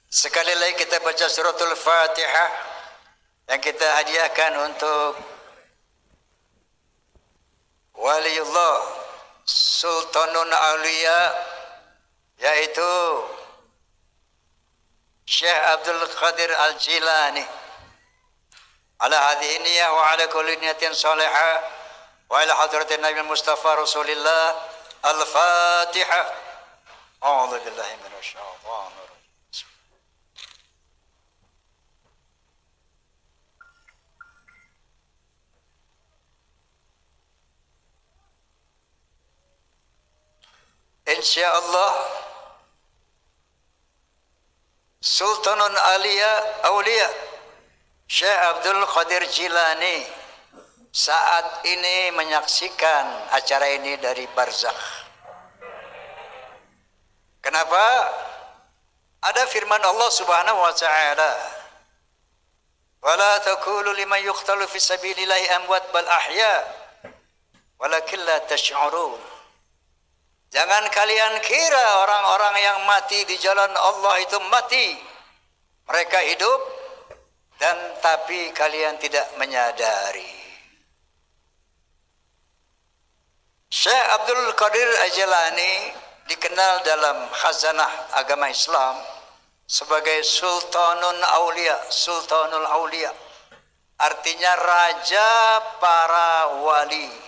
Sekali lagi kita baca suratul Fatihah yang kita hadiahkan untuk Waliullah Sultanun Aulia, yaitu Syekh Abdul Qadir Al-Jilani. Ala hadhihi niyyah wa ala kulli niyatin salihah wa ila hadratin Nabi Mustafa Rasulillah. Al-Fatihah. A'udzu billahi minasyaitonir rajim. Insyaallah Sultanun Aulia Syekh Abdul Qadir Jilani saat ini menyaksikan acara ini dari barzakh. Kenapa? Ada firman Allah Subhanahu wa taala, "Wala taqulu liman yuqtalu fi sabilillahi amwat bal ahya walakin la tash'urun." Jangan kalian kira orang-orang yang mati di jalan Allah itu mati. Mereka hidup dan tapi kalian tidak menyadari. Syekh Abdul Qadir Al-Jilani dikenal dalam khazanah agama Islam sebagai Sultanul Aulia. Artinya raja para wali.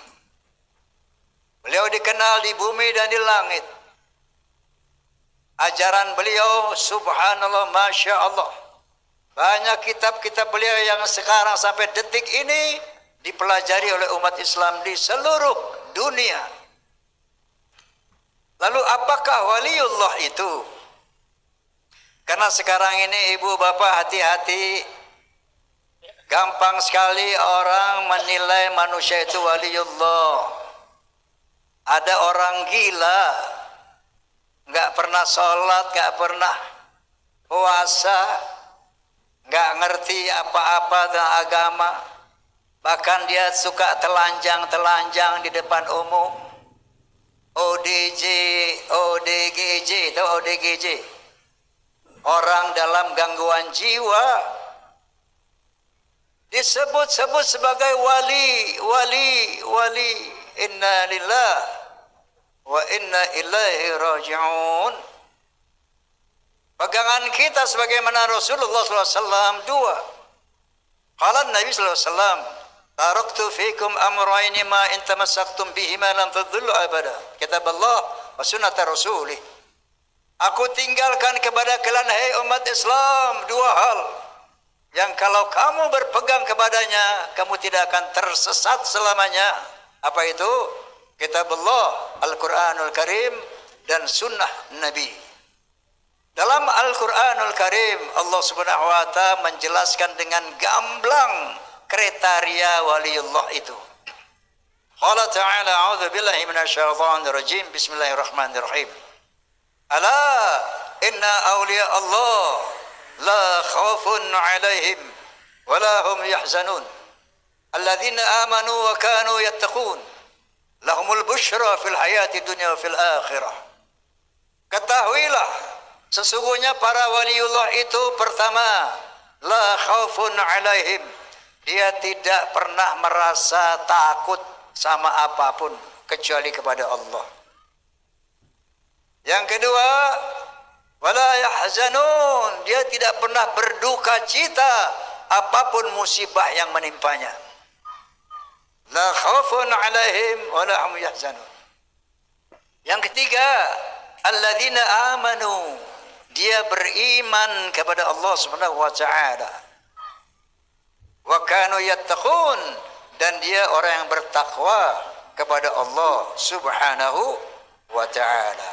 Beliau dikenal di bumi dan di langit. Ajaran beliau subhanallah, masya Allah. Banyak kitab-kitab beliau yang sekarang sampai detik ini dipelajari oleh umat Islam di seluruh dunia. Lalu apakah waliullah itu? Karena sekarang ini ibu bapak hati-hati. Gampang sekali orang menilai manusia itu waliullah. Ada orang gila, nggak pernah sholat, nggak pernah puasa, nggak ngerti apa-apa tentang agama. Bahkan dia suka telanjang di depan umum. ODGJ, atau ODGJ. Orang dalam gangguan jiwa disebut-sebut sebagai wali. Inna lillahi wa inna ilaihi raji'un. Pegangan kita sebagaimana Rasulullah SAW dua. Qala Nabi SAW, taraktu fikum amrayni ma in tamassaktum bihima lam tadhillu abada. Kitab Allah wa sunnat Rasulih. Aku tinggalkan kepada kalian hai umat Islam dua hal yang kalau kamu berpegang kepadanya kamu tidak akan tersesat selamanya. Apa itu? Kitab Allah, Al-Quranul Karim, dan Sunnah Nabi. Dalam Al-Quranul Karim, Allah Subhanahu wa Ta'ala menjelaskan dengan gamblang kriteria waliullah itu. Qala ta'ala, a'udzu billahi minasyaitonir rajim. Bismillahirrahmanirrahim. Ala inna awliya Allah la khaufun 'alaihim wa la hum yahzanun. Alladzina amanu wa kanu yattaqun lahumul busyra fil hayati dunya wa fil akhirah. Ketahuilah sesungguhnya para waliullah itu pertama la khaufun alaihim, dia tidak pernah merasa takut sama apapun kecuali kepada Allah. Yang kedua, wala yahzanun, dia tidak pernah berduka cita apapun musibah yang menimpanya. La khaufun alaihim wa la hum yahzanun. Yang ketiga, alladzina amanu, dia beriman kepada Allah Subhanahu wa taala. Wa kanu yattaqun, dan dia orang yang bertakwa kepada Allah Subhanahu wa taala.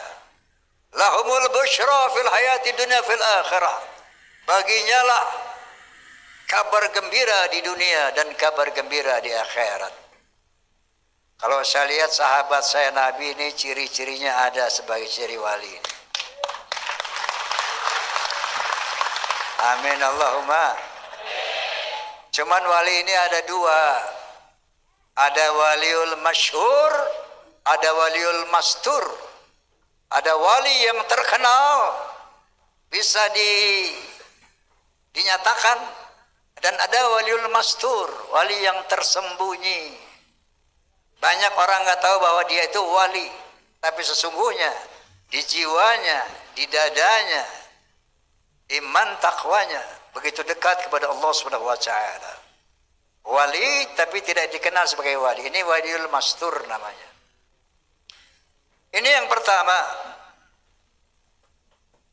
Lahumul busyra fil hayati dunya fil akhirah. Baginya lah kabar gembira di dunia dan kabar gembira di akhirat. Kalau saya lihat sahabat saya Nabi ini ciri-cirinya ada sebagai ciri wali. Amin Allahumma. Cuman wali ini ada dua. Ada waliul masyhur, ada waliul mastur. Ada wali yang terkenal bisa dinyatakan, dan ada waliul mastur, wali yang tersembunyi. Banyak orang nggak tahu bahwa dia itu wali, tapi sesungguhnya di jiwanya, di dadanya, iman takwanya begitu dekat kepada Allah Subhanahu wa taala. Wali tapi tidak dikenal sebagai wali. Ini waliul mastur namanya. Ini yang pertama.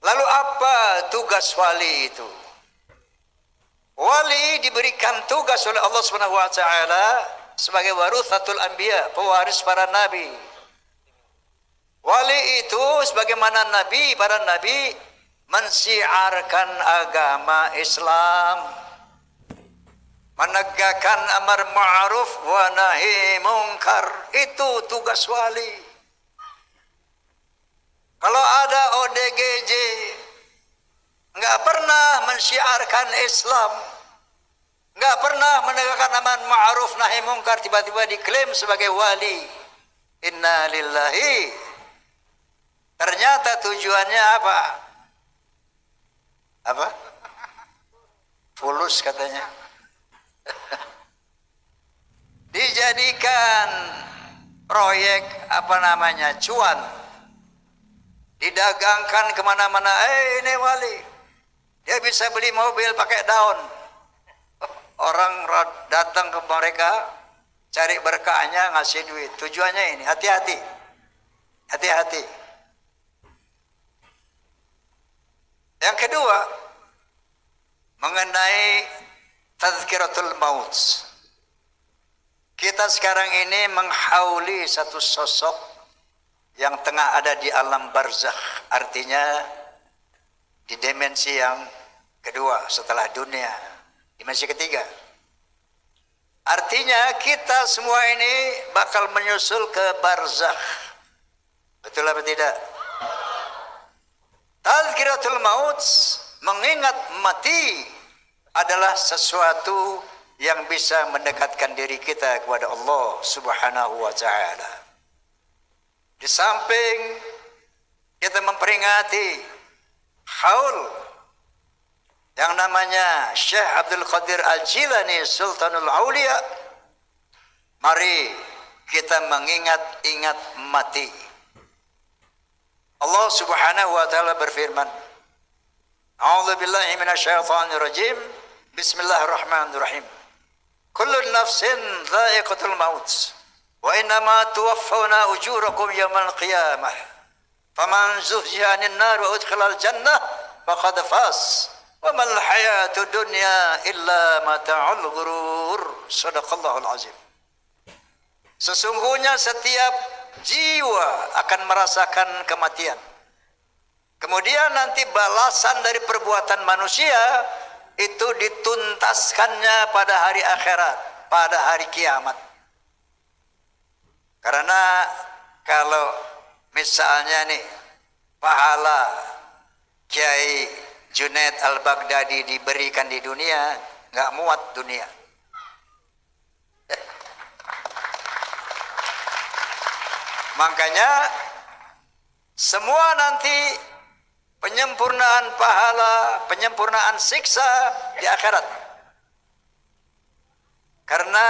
Lalu apa tugas wali itu? Wali diberikan tugas oleh Allah Subhanahu wa taala sebagai warithatul anbiya, pewaris para nabi. Wali itu sebagaimana nabi, para nabi mensiarkan agama Islam, menegakkan amar ma'ruf wa nahi mungkar. Itu tugas wali. Kalau ada ODGJ nggak pernah mensiarkan Islam, nggak pernah menegakkan amar ma'ruf nahi mungkar, tiba-tiba diklaim sebagai wali. Inna lillahi. Ternyata tujuannya apa? Apa? Fulus katanya. Dijadikan proyek apa namanya, cuan, didagangkan kemana-mana. Ini wali, dia bisa beli mobil pakai daun. Orang datang ke mereka cari berkahnya, ngasih duit. Tujuannya ini. Hati-hati, hati-hati. Yang kedua, mengenai tazkiratul maut. Kita sekarang ini menghauli satu sosok yang tengah ada di alam barzakh, artinya di dimensi yang kedua setelah dunia, dimensi ketiga. Artinya kita semua ini bakal menyusul ke barzakh. Betul apa tidak? Tazkiratul maut, mengingat mati, adalah sesuatu yang bisa mendekatkan diri kita kepada Allah Subhanahu wa taala. Di samping kita memperingati haul yang namanya Syekh Abdul Qadir Al-Jilani Sultanul Aulia, mari kita mengingat-ingat mati. Allah Subhanahu wa taala berfirman, A'udzu billahi minasyaitonir rajim. Bismillahirrahmanirrahim. Kullu nafsin dha'iqatul maut wa innama tuwaffawna ujurakum yawmal qiyamah. Faman zuhziha 'anil nar wa udkhilal jannah faqad faz. Wa mal hayatud dunya illa mata'ul ghurur. Shadaqallahul azim. Sesungguhnya setiap jiwa akan merasakan kematian. Kemudian nanti balasan dari perbuatan manusia itu dituntaskannya pada hari akhirat, pada hari kiamat. Karena kalau misalnya nih pahala Kiai Junaid Al-Baghdadi diberikan di dunia, nggak muat dunia. Makanya semua nanti penyempurnaan pahala, penyempurnaan siksa di akhirat. Karena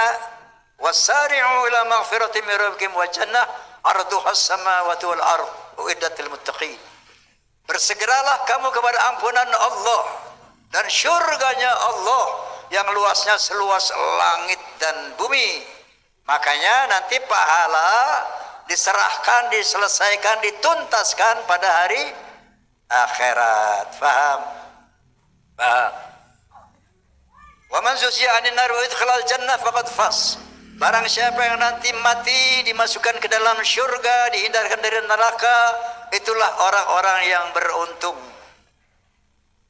wasari'u ila maghfirati min rabbikum wa jannah arduha as-samawati wal ard uiddat lil muttaqin. Bersegeralah kamu kepada ampunan Allah dan syurganya Allah yang luasnya seluas langit dan bumi. Makanya nanti pahala diserahkan, diselesaikan, dituntaskan pada hari akhirat. Faham? Faham? Wa man zuhziha 'anil nar wa udkhilal jannah faqad faz. Barang siapa yang nanti mati dimasukkan ke dalam syurga, dihindarkan dari neraka, itulah orang-orang yang beruntung.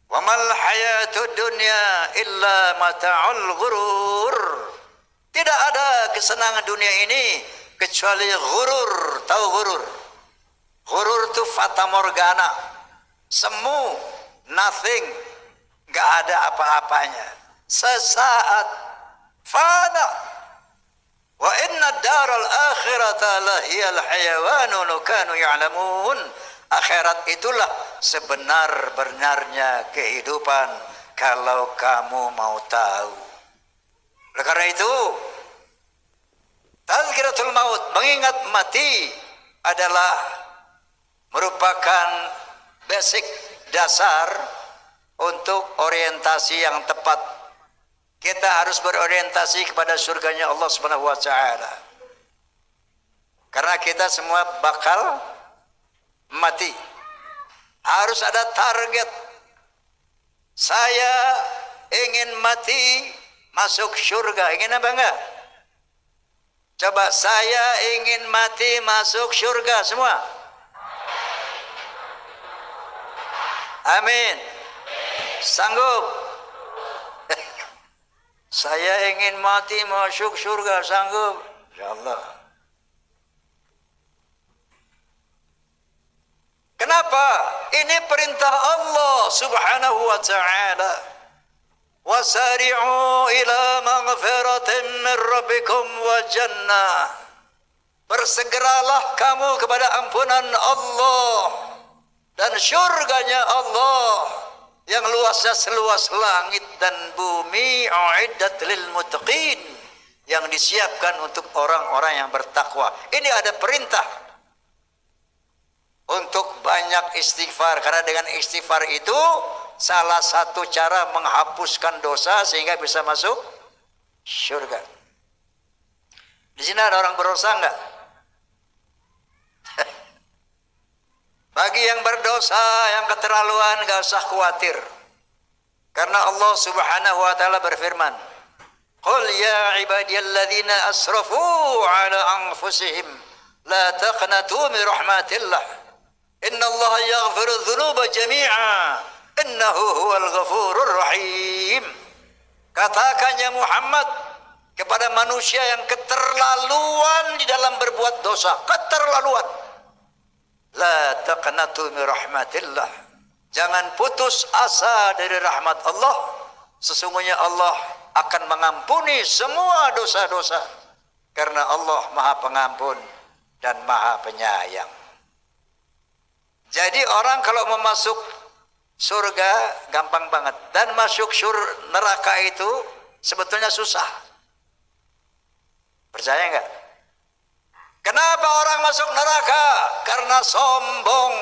Wa mal hayatud dunya illa mata'ul ghurur. Tidak ada kesenangan dunia ini kecuali ghurur. Tahu ghurur? Ghurur itu fata morgana, semu, nothing, nggak ada apa-apanya, sesaat, fana. Wa inna daral akhirata lahiyal hayawanun kanu ya'lamun. Akhirat itulah sebenar-benarnya kehidupan kalau kamu mau tahu. Oleh karena itu, tazkiratul maut, mengingat mati adalah merupakan basic dasar untuk orientasi yang tepat. Kita harus berorientasi kepada surganya Allah Subhanahu wa taala. Karena kita semua bakal mati. Harus ada target. Saya ingin mati masuk surga. Ingin apa enggak? Coba, saya ingin mati masuk surga semua. Amin. Sanggup? Saya ingin mati masuk surga, sanggup? Insyaallah. Kenapa? Ini perintah Allah Subhanahu wa taala. Wasari'u ila maghfiratin min rabbikum wa jannah. Bersegeralah kamu kepada ampunan Allah dan syurganya Allah yang luasnya seluas langit dan bumi, uiddat lil muttaqin, yang disiapkan untuk orang-orang yang bertakwa. Ini ada perintah untuk banyak istighfar, karena dengan istighfar itu salah satu cara menghapuskan dosa sehingga bisa masuk surga. Di sini ada orang berdosa enggak? Bagi yang berdosa, yang keterlaluan, enggak usah khawatir. Karena Allah Subhanahu wa taala berfirman, "Qul ya ibadiyalladzina asrafu ala anfusihim la taqnatu min rahmatillah. Inna Allah yaghfiru dhunuba jami'a. Innahu huwal ghafurur rahim." Katakan ya Muhammad kepada manusia yang keterlaluan di dalam berbuat dosa, keterlaluan. La taqnatu min rahmatillah. Jangan putus asa dari rahmat Allah. Sesungguhnya Allah akan mengampuni semua dosa-dosa. Karena Allah Maha Pengampun dan Maha Penyayang. Jadi orang kalau mau masuk surga gampang banget, dan masuk neraka itu sebetulnya susah. Percaya enggak? Kenapa orang masuk neraka? Karena sombong,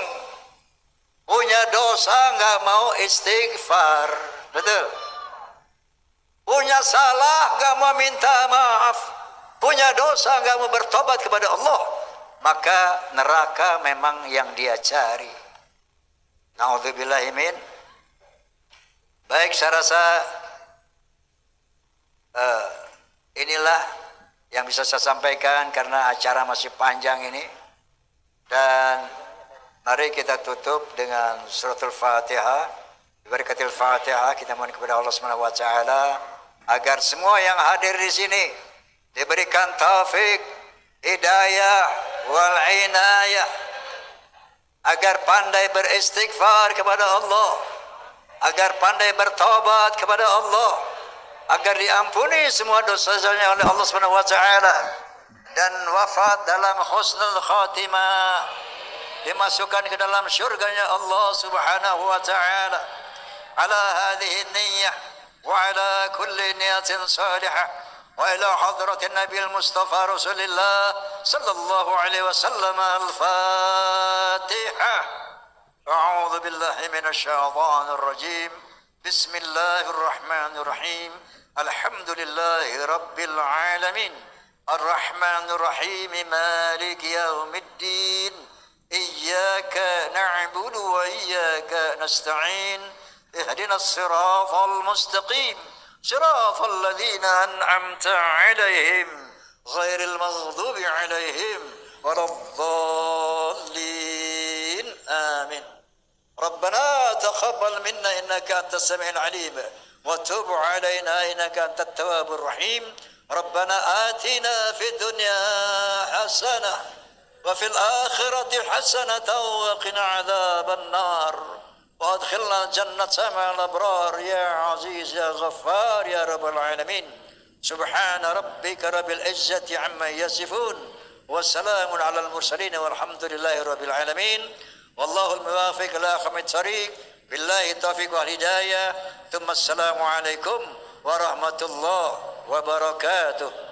punya dosa enggak mau istighfar, betul? Punya salah enggak mau minta maaf, punya dosa enggak mau bertobat kepada Allah, maka neraka memang yang dia cari. Na'udzubillahi min. Baik, saya rasa inilah yang bisa saya sampaikan karena acara masih panjang ini. Dan mari kita tutup dengan suratul Fatihah. Berkatil Fatihah, kita mohon kepada Allah Subhanahu wa taala agar semua yang hadir di sini diberikan taufik, hidayah wal inayah, agar pandai beristighfar kepada Allah, agar pandai bertobat kepada Allah, agar diampuni semua dosa-dosanya oleh Allah Subhanahu wa taala, dan wafat dalam husnul khatimah, dimasukkan ke dalam syurganya Allah Subhanahu wa taala. Ala hadhihi niyyah wa ala kulli niyatin salihah. وإلى حضرة النبي المصطفى رسول الله صلى الله عليه وسلم. الفاتحة. أعوذ بالله من الشيطان الرجيم. بسم الله الرحمن الرحيم. الحمد لله رب العالمين. الرحمن الرحيم. مالك يوم الدين. إياك نعبد وإياك نستعين. اهدنا الصراط المستقيم. صراط الذين أنعمت عليهم غير المغضوب عليهم ولا الضالين. آمين. ربنا تقبل منا إنك أنت السميع العليم وتب علينا إنك أنت التواب الرحيم. ربنا آتنا في الدنيا حسنة وفي الآخرة حسنة وقنا عذاب النار وادخلنا جنة مع الأبرار يا عزيز يا غفار يا رب العالمين. سبحان ربك رب العزة عما يصفون وسلام على المرسلين والحمد لله رب العالمين. Wallahul muwafiq ila aqwamit thariq. Billahi taufiq wal hidayah. Tsumma assalamu alaikum warahmatullahi wabarakatuh.